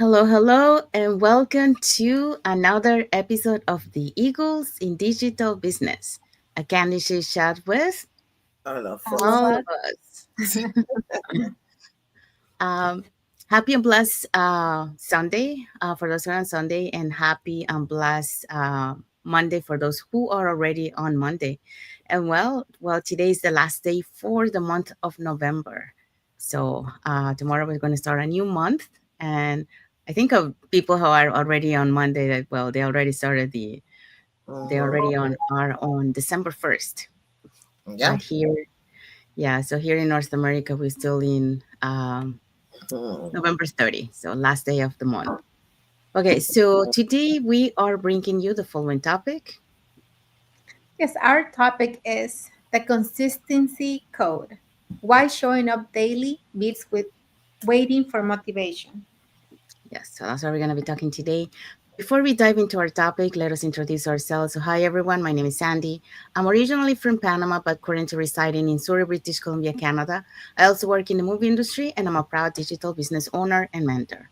Hello, hello, and welcome to another episode of the Eagles in Digital Business, a candid chat with All of All of us. all of us. us. um, Happy and blessed Sunday for those who are on Sunday, and happy and blessed Monday for those who are already on Monday. And today is the last day for the month of November. So tomorrow we're going to start a new month, and I think of people who are already on Monday that they already started they Mm-hmm. already on are on December 1st. Yeah. But here, yeah, so here in North America we're still in Mhm. November 30, so last day of the month. Okay, so today we are bringing you the following topic. Yes, our topic is the consistency code. Why showing up daily beats with waiting for motivation. Yes, so that's what we're going to be talking today. Before we dive into our topic, let us introduce ourselves. So, hi everyone, my name is Sandy. I'm originally from Panama, but currently residing in Surrey, British Columbia, Canada. I also work in the movie industry, and I'm a proud digital business owner and mentor.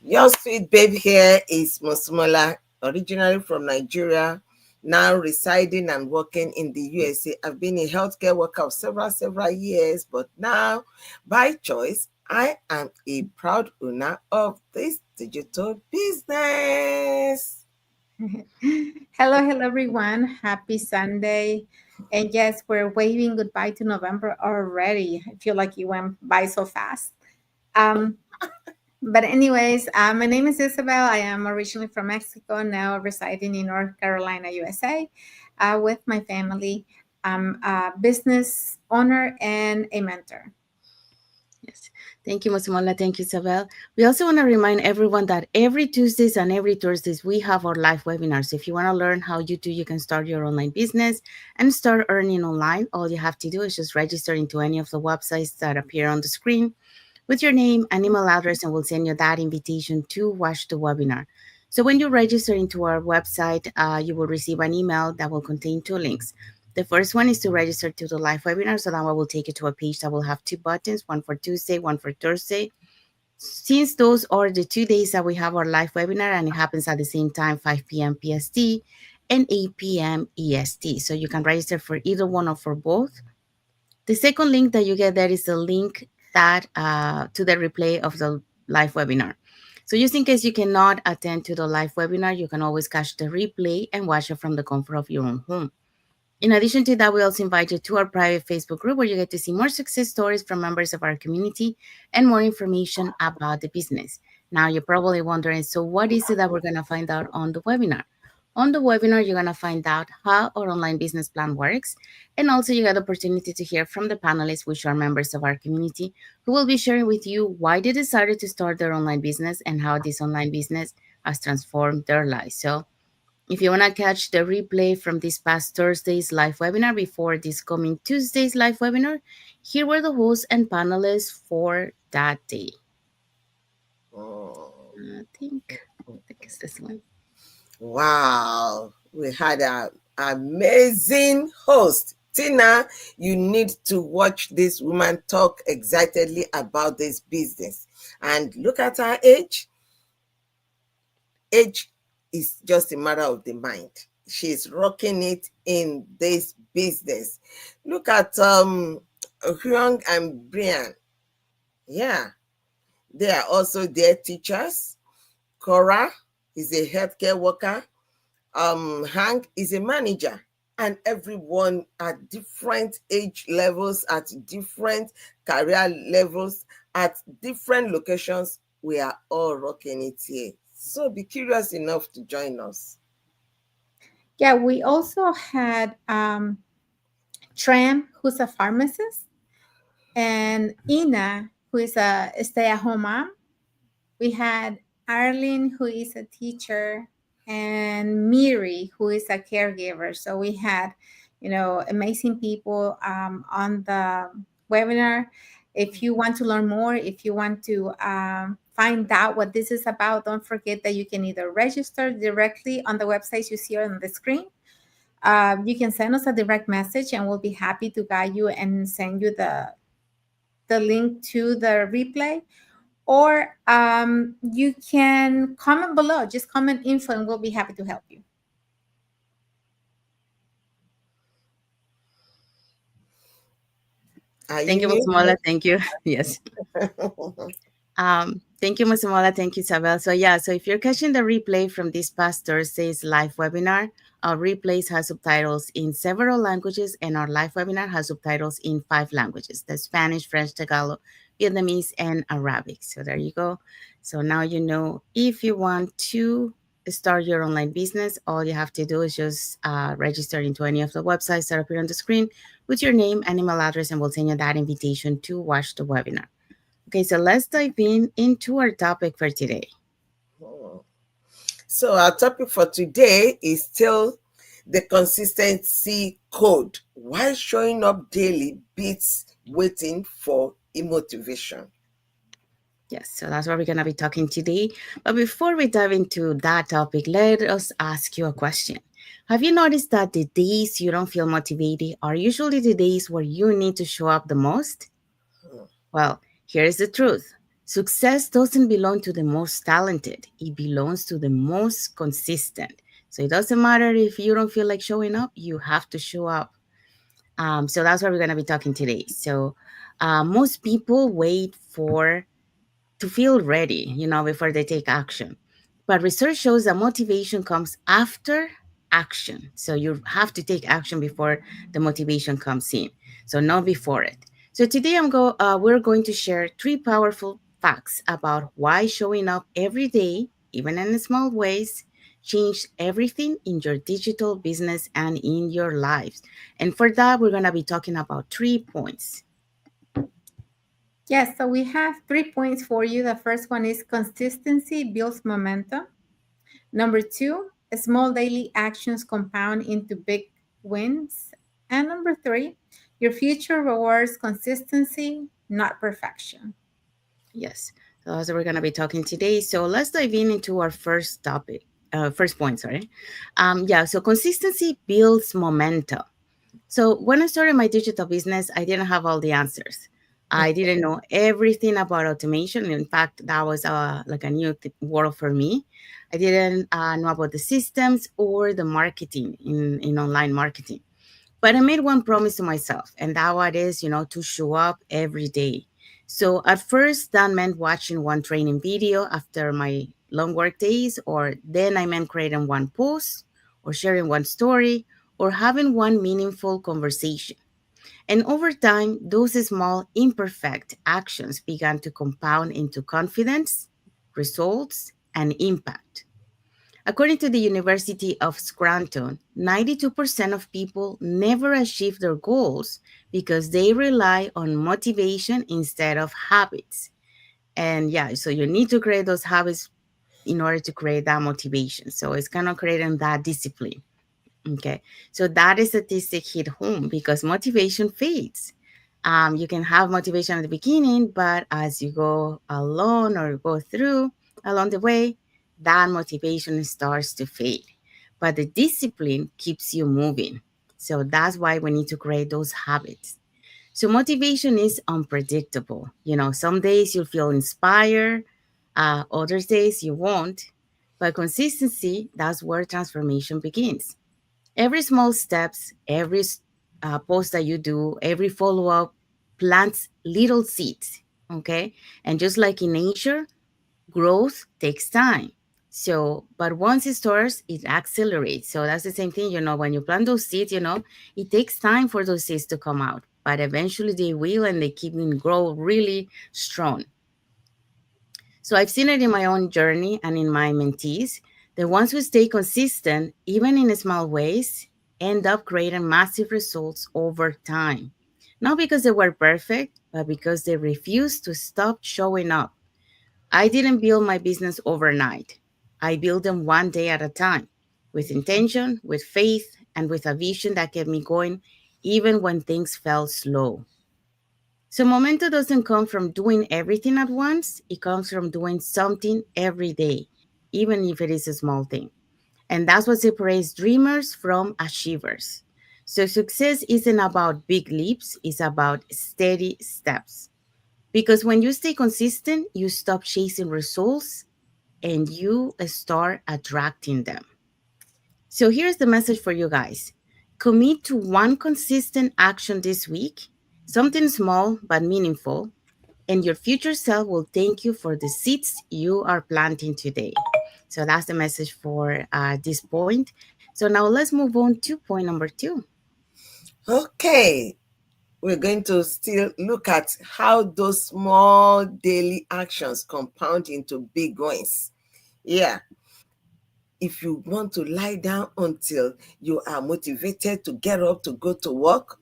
Your sweet babe here is Mosumola, originally from Nigeria, now residing and working in the USA. I've been a healthcare worker of several years, but now, by choice, I am a proud owner of this digital business. Hello, everyone. Happy Sunday. And yes, we're waving goodbye to November already. I feel like you went by so fast. Um, but anyways, my name is Isabel. I am originally from Mexico, now residing in North Carolina, USA, with my family. I'm a business owner and a mentor. Yes. Thank you, Mosumola. Thank you, Isabel. We also want to remind everyone that every Tuesdays and every Thursdays we have our live webinars. If you want to learn how you can start your online business and start earning online, all you have to do is just register into any of the websites that appear on the screen with your name and email address, and we'll send you that invitation to watch the webinar. So when you register into our website, you will receive an email that will contain two links. The first one is to register to the live webinar. So that one will take you to a page that will have two buttons, one for Tuesday, one for Thursday. Since those are the 2 days that we have our live webinar, and it happens at the same time, 5 p.m. PST and 8 p.m. EST. So you can register for either one or for both. The second link that you get there is a link that to the replay of the live webinar. So just in case you cannot attend to the live webinar, you can always catch the replay and watch it from the comfort of your own home. In addition to that, we also invite you to our private Facebook group where you get to see more success stories from members of our community and more information about the business. Now, you're probably wondering, so what is it that we're going to find out on the webinar? On the webinar, you're going to find out how our online business plan works. And also, you got the opportunity to hear from the panelists, which are members of our community, who will be sharing with you why they decided to start their online business and how this online business has transformed their lives. So, if you want to catch the replay from this past Thursday's live webinar before this coming Tuesday's live webinar, here were the hosts and panelists for that day. Mm. I think it's this one. Wow, we had an amazing host. Tina, you need to watch this woman talk excitedly about this business. And look at her age. Age is just a matter of the mind. She's rocking it in this business. Look at Hyung and Brian. Yeah, they are also their teachers. Cora is a healthcare worker. Hank is a manager, and everyone at different age levels, at different career levels, at different locations, we are all rocking it here. So be curious enough to join us. Yeah, we also had Tram, who's a pharmacist, and Ina, who is a stay-at-home mom. We had Arlene, who is a teacher, and Miri, who is a caregiver. So we had, amazing people on the webinar. If you want to learn more, if you want to find out what this is about, don't forget that you can either register directly on the website you see on the screen. You can send us a direct message, and we'll be happy to guide you and send you the link to the replay, or you can comment below. Just comment info and we'll be happy to help you. Are Thank you you, Mola. muted? Thank you. Yes. Thank you, Ms. Mola. Thank you, Isabel. So yeah, so if you're catching the replay from this past Thursday's live webinar, our replays have subtitles in several languages, and our live webinar has subtitles in 5 languages: the Spanish, French, Tagalog, Vietnamese, and Arabic. So there you go. So now you know, if you want to start your online business, all you have to do is just register into any of the websites that appear on the screen with your name and email address, and we'll send you that invitation to watch the webinar. Okay, so let's dive into our topic for today. Hmm. So our topic for today is still the consistency code. Why showing up daily beats waiting for motivation? Yes, so that's what we're going to be talking today. But before we dive into that topic, let us ask you a question. Have you noticed that the days you don't feel motivated are usually the days where you need to show up the most? Well, here's the truth. Success doesn't belong to the most talented. It belongs to the most consistent. So it doesn't matter if you don't feel like showing up, you have to show up. So that's what we're going to be talking today. So most people wait for to feel ready, before they take action. But research shows that motivation comes after action. So you have to take action before the motivation comes in. So not before it. So today we're going to share 3 powerful facts about why showing up every day, even in small ways, changed everything in your digital business and in your lives. And for that, we're going to be talking about 3 points. Yes, so we have 3 points for you. The first one is consistency builds momentum. Number two, small daily actions compound into big wins. And number three, your future rewards consistency, not perfection. Yes. So that's what we're going to be talking today. So let's dive into our first topic. First point, sorry. Yeah, so consistency builds momentum. So when I started my digital business, I didn't have all the answers. I didn't know everything about automation. In fact, that was like a new world for me. I didn't know about the systems or the marketing in online marketing. But I made one promise to myself, and that what is, to show up every day. So at first, that meant watching one training video after my long work days, or then I meant creating one post, or sharing one story, or having one meaningful conversation. And over time, those small, imperfect actions began to compound into confidence, results, and impact. According to the University of Scranton, 92% of people never achieve their goals because they rely on motivation instead of habits. And yeah, so you need to create those habits in order to create that motivation. So it's kind of creating that discipline. Okay. So that statistic hit home because motivation fades. You can have motivation at the beginning, but as you go along or go through along the way, that motivation starts to fade. But the discipline keeps you moving. So that's why we need to create those habits. So motivation is unpredictable. Some days you'll feel inspired, other days you won't. But consistency, that's where transformation begins. Every small steps, every post that you do, every follow up plants little seeds. Okay. And just like in nature, growth takes time. So, but once it starts, it accelerates. So that's the same thing, when you plant those seeds, it takes time for those seeds to come out, but eventually they will and they keep them grow really strong. So I've seen it in my own journey and in my mentees. The ones who stay consistent, even in small ways, end up creating massive results over time. Not because they were perfect, but because they refused to stop showing up. I didn't build my business overnight. I built them one day at a time, with intention, with faith, and with a vision that kept me going even when things felt slow. So momentum doesn't come from doing everything at once. It comes from doing something every day, even if it is a small thing. And that's what separates dreamers from achievers. So success isn't about big leaps, it's about steady steps. Because when you stay consistent, you stop chasing results and you start attracting them. So here's the message for you guys: commit to one consistent action this week, something small but meaningful, and your future self will thank you for the seeds you are planting today. So that's the message for this point. So now let's move on to point number two. Okay, we're going to still look at how those small daily actions compound into big wins. Yeah, if you want to lie down until you are motivated to get up to go to work,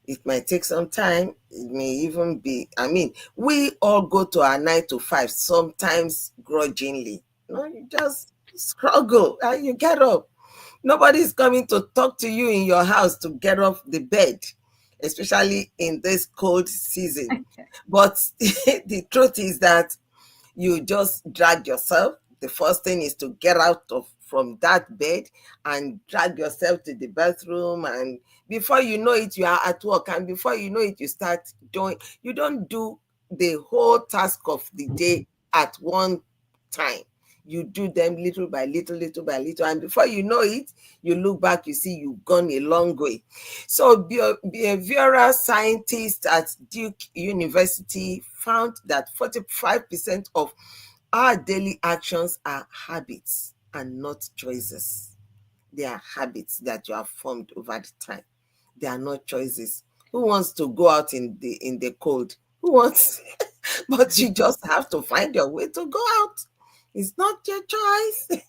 it might take some time. It may even be, I mean, we all go to our 9 to 5, sometimes grudgingly. You just struggle and you get up. Nobody's coming to talk to you in your house to get off the bed, especially in this cold season. But the truth is that you just drag yourself. The first thing is to get out of from that bed and drag yourself to the bathroom, and before you know it you are at work, and before you know it you start doing, you don't do the whole task of the day at one time. You do them little by little, little by little, and before you know it, you look back, you see you've gone a long way. So behavioral scientists at Duke University found that 45% of our daily actions are habits and not choices. They are habits that you have formed over the time. They are not choices. Who wants to go out in the cold? Who wants? But you just have to find your way to go out. It's not your choice.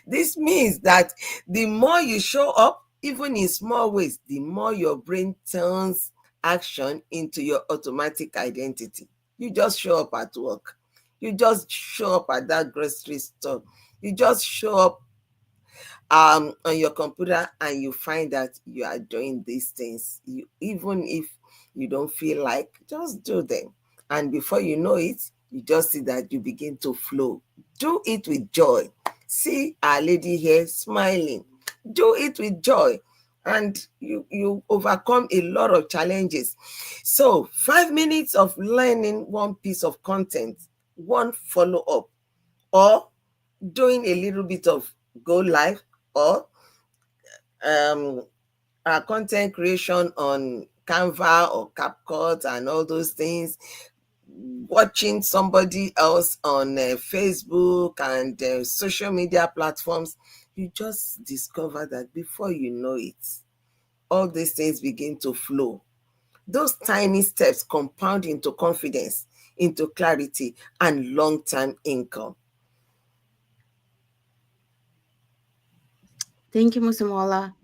This means that the more you show up, even in small ways, the more your brain turns action into your automatic identity. You just show up at work. You just show up at that grocery store. You just show up on your computer, and you find that you are doing these things. Even if you don't feel like, just do them. And before you know it, you just see that you begin to flow. Do it with joy. See our lady here smiling. Do it with joy, and you overcome a lot of challenges. So 5 minutes of learning one piece of content, one follow up, or doing a little bit of go live, or um content creation on Canva or CapCut and all those things, watching somebody else on Facebook and social media platforms. You just discover that before you know it, all these things begin to flow. Those tiny steps compound into confidence, into clarity, and long-term income. Thank you, Musumola.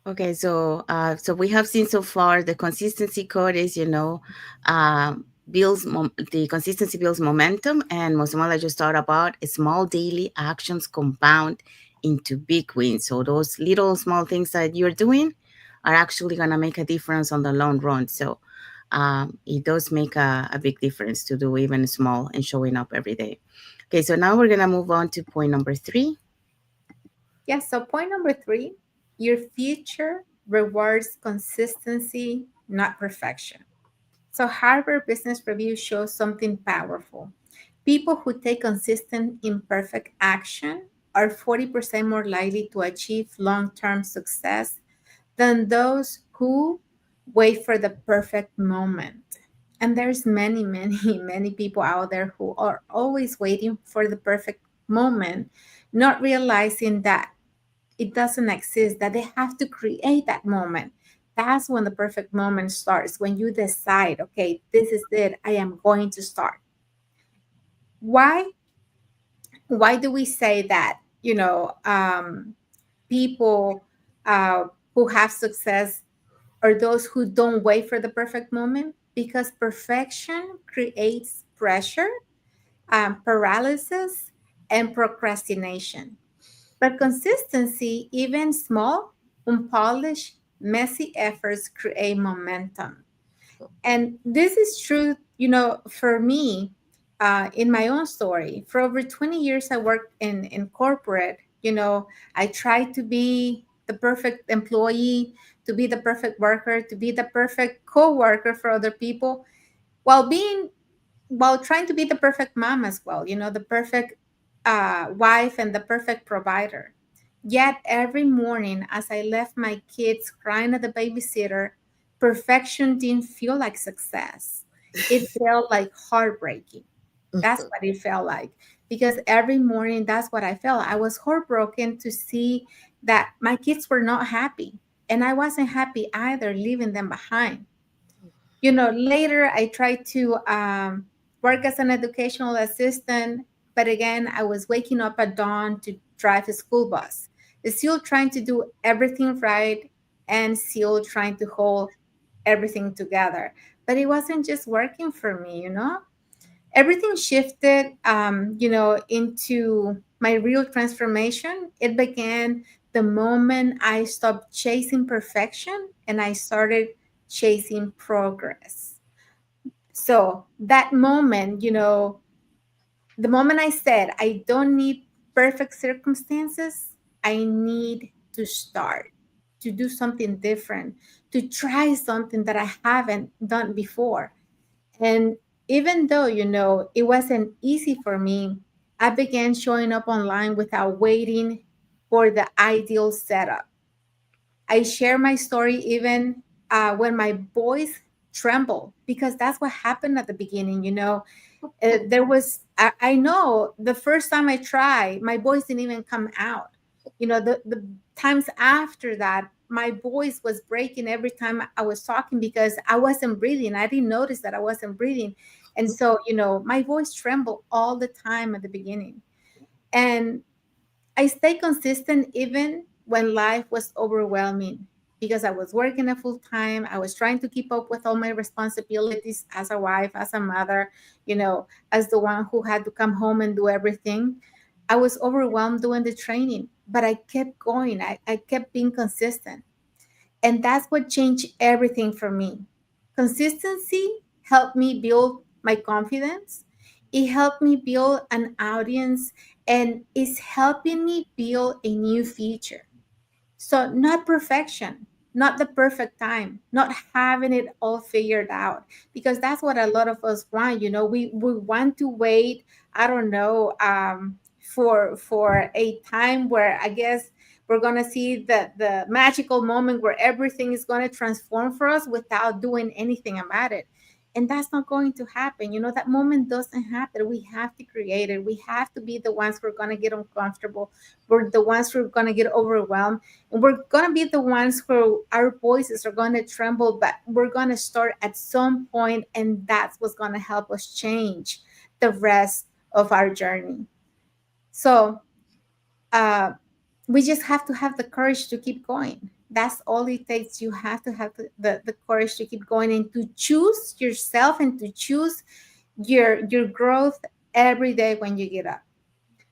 Okay, so we have seen so far the consistency code is, the consistency builds momentum, and Musumola just talked about small daily actions compound into big wins. So those little small things that you're doing are actually gonna make a difference on the long run. So it does make a big difference to do even small and showing up every day. Okay, so now we're gonna move on to point number three. Yes, so point number three, your future rewards consistency, not perfection. So Harvard Business Review shows something powerful. People who take consistent, imperfect action are 40% more likely to achieve long term success than those who wait for the perfect moment. And there's many, many, many people out there who are always waiting for the perfect moment, not realizing that it doesn't exist, that they have to create that moment. That's when the perfect moment starts, when you decide, okay, this is it, I am going to start. Why? Why do we say that? People who have success are those who don't wait for the perfect moment, because perfection creates pressure, paralysis, and procrastination. But consistency, even small, unpolished, messy efforts create momentum. And this is true, for me, in my own story. For over 20 years, I worked in corporate. I tried to be the perfect employee, to be the perfect worker, to be the perfect co worker for other people. while being while trying to be the perfect mom as well, the perfect wife and the perfect provider. Yet every morning, as I left my kids crying at the babysitter, perfection didn't feel like success. It felt like heartbreaking. That's what it felt like. Because every morning, that's what I felt. I was heartbroken to see that my kids were not happy. And I wasn't happy either, leaving them behind. Later I tried to work as an educational assistant, but again, I was waking up at dawn to drive a school bus, still trying to do everything right and still trying to hold everything together. But it wasn't just working for me. Everything shifted, into my real transformation. It began the moment I stopped chasing perfection and I started chasing progress. So that moment, the moment I said, I don't need perfect circumstances, I need to start, to do something different, to try something that I haven't done before. And even though, it wasn't easy for me, I began showing up online without waiting for the ideal setup. I share my story even when my voice trembled, because that's what happened at the beginning. There was, I know the first time I tried, my voice didn't even come out. The times after that, my voice was breaking every time I was talking because I wasn't breathing. I didn't notice that I wasn't breathing. And so, my voice trembled all the time at the beginning. And I stayed consistent even when life was overwhelming, because I was working a full time. I was trying to keep up with all my responsibilities as a wife, as a mother, as the one who had to come home and do everything. I was overwhelmed doing the training, but I kept going. I kept being consistent. And that's what changed everything for me. Consistency helped me build my confidence. It helped me build an audience, and it's helping me build a new future. So, not perfection, not the perfect time, not having it all figured out, because that's what a lot of us want. We want to wait, I don't know, for a time where I guess we're going to see the magical moment where everything is going to transform for us without doing anything about it. And that's not going to happen. That moment doesn't happen. We have to create it. We have to be the ones who are going to get uncomfortable. We're the ones who are going to get overwhelmed, and we're going to be the ones who our voices are going to tremble, but we're going to start at some point, and that's what's going to help us change the rest of our journey. So uh, we just have to have the courage to keep going. That's all it takes. You have to have the courage to keep going and to choose yourself and to choose your growth every day when you get up.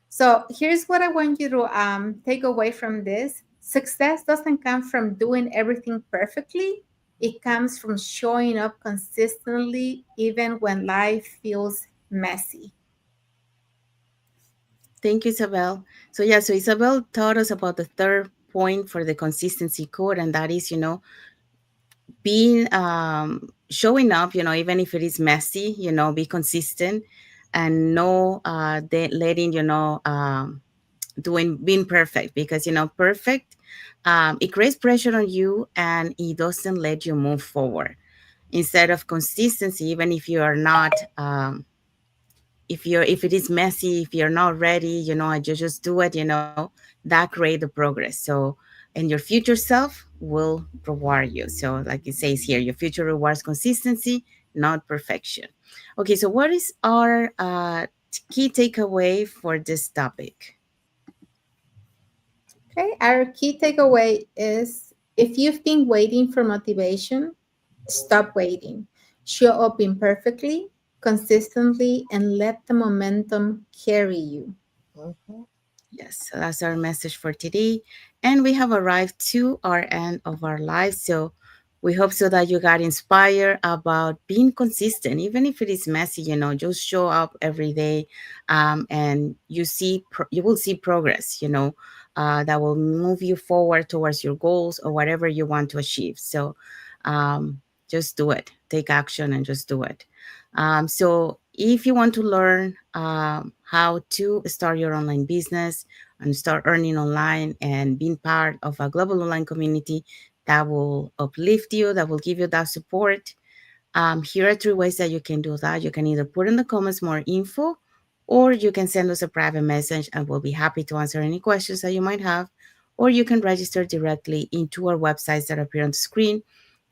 So here's what I want you to take away from this. Success doesn't come from doing everything perfectly. It comes from showing up consistently, even when life feels messy. Thank you, Isabel. So yeah, so Isabel taught us about the third point for the consistency code, and that is, being showing up, even if it is messy, be consistent, and no letting, doing being perfect, because perfect, it creates pressure on you and it doesn't let you move forward. Instead of consistency, even if you are not if it is messy, if you're not ready, and you just do it, that create the progress. So, and your future self will reward you. So like it says here, your future rewards consistency, not perfection. Okay, so what is our key takeaway for this topic? Okay, our key takeaway is, if you've been waiting for motivation, stop waiting. Show up imperfectly, consistently, and let the momentum carry you. Mhm. Yes, so that's our message for today. And we have arrived to our end of our lives. So we hope so that you got inspired about being consistent, even if it is messy, just show up every day, and you will see progress, that will move you forward towards your goals or whatever you want to achieve. So um, just do it, take action and just do it. So if you want to learn how to start your online business and start earning online and being part of a global online community that will uplift you, that will give you that support, here are three ways that you can do that. You can either put in the comments more info, or you can send us a private message and we'll be happy to answer any questions that you might have. Or you can register directly into our websites that appear on the screen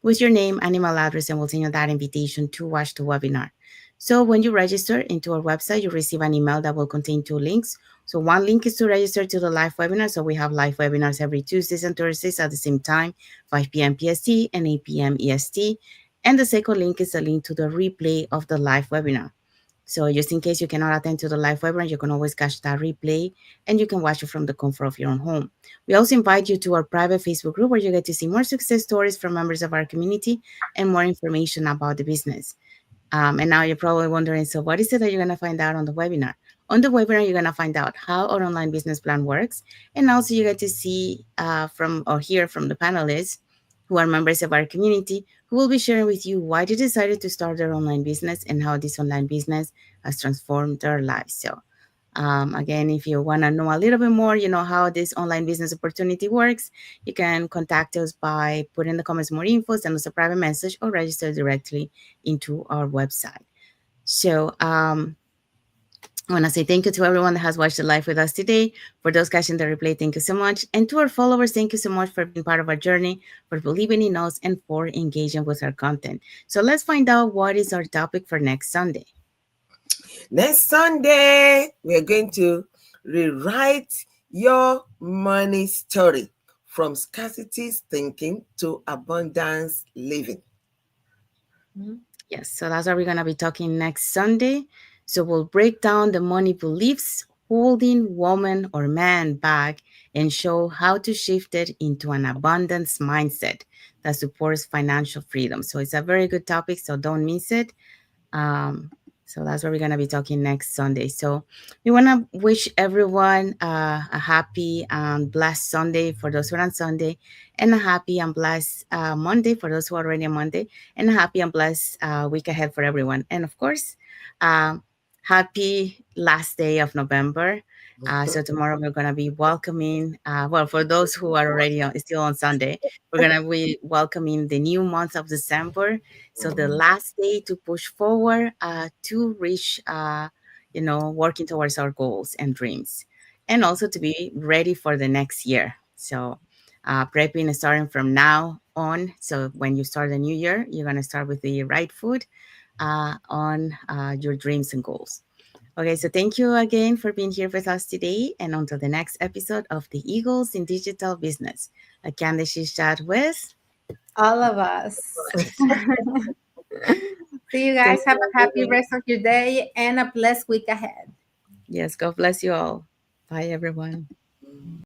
with your name and email address, and we'll send you that invitation to watch the webinar. So when you register into our website, you receive an email that will contain two links. So one link is to register to the live webinar. So we have live webinars every Tuesdays and Thursdays at the same time, 5 p.m. PST and 8 p.m. EST. And the second link is a link to the replay of the live webinar. So just in case you cannot attend to the live webinar, you can always catch that replay and you can watch it from the comfort of your own home. We also invite you to our private Facebook group where you get to see more success stories from members of our community and more information about the business. And now you're probably wondering, so what is it that you're going to find out on the webinar? On the webinar, you're going to find out how our online business plan works. And also you get to see from or hear from the panelists who are members of our community who will be sharing with you why they decided to start their online business and how this online business has transformed their lives. So again, if you want to know a little bit more, how this online business opportunity works, you can contact us by putting in the comments more info, send us a private message, or register directly into our website. So I want to say thank you to everyone that has watched the live with us today. For those catching the replay, thank you so much. And to our followers, thank you so much for being part of our journey, for believing in us, and for engaging with our content. So let's find out what is our topic for next Sunday. Next Sunday, we're going to rewrite your money story from scarcity thinking to abundance living. Yes, so that's what we're going to be talking next Sunday. So we'll break down the money beliefs holding woman or man back and show how to shift it into an abundance mindset that supports financial freedom. So it's a very good topic, so don't miss it. Um, so that's what we're going to be talking next Sunday. So we want to wish everyone a happy and blessed Sunday for those who are on Sunday, and a happy and blessed Monday for those who are already on Monday, and a happy and blessed week ahead for everyone. And of course, um, happy last day of November. So tomorrow we're going to be welcoming, well, for those who are already still on Sunday, we're going to be welcoming the new month of December. So the last day to push forward to reach, working towards our goals and dreams, and also to be ready for the next year. So prepping is starting from now on. So when you start the new year, you're going to start with the right foot on your dreams and goals. Okay, so thank you again for being here with us today. And until the next episode of the Eagles in Digital Business, a candid chat with. All of us. See you Thank guys. Have you a happy again. rest of your day and a blessed week ahead. Yes, God bless you all. Bye, everyone.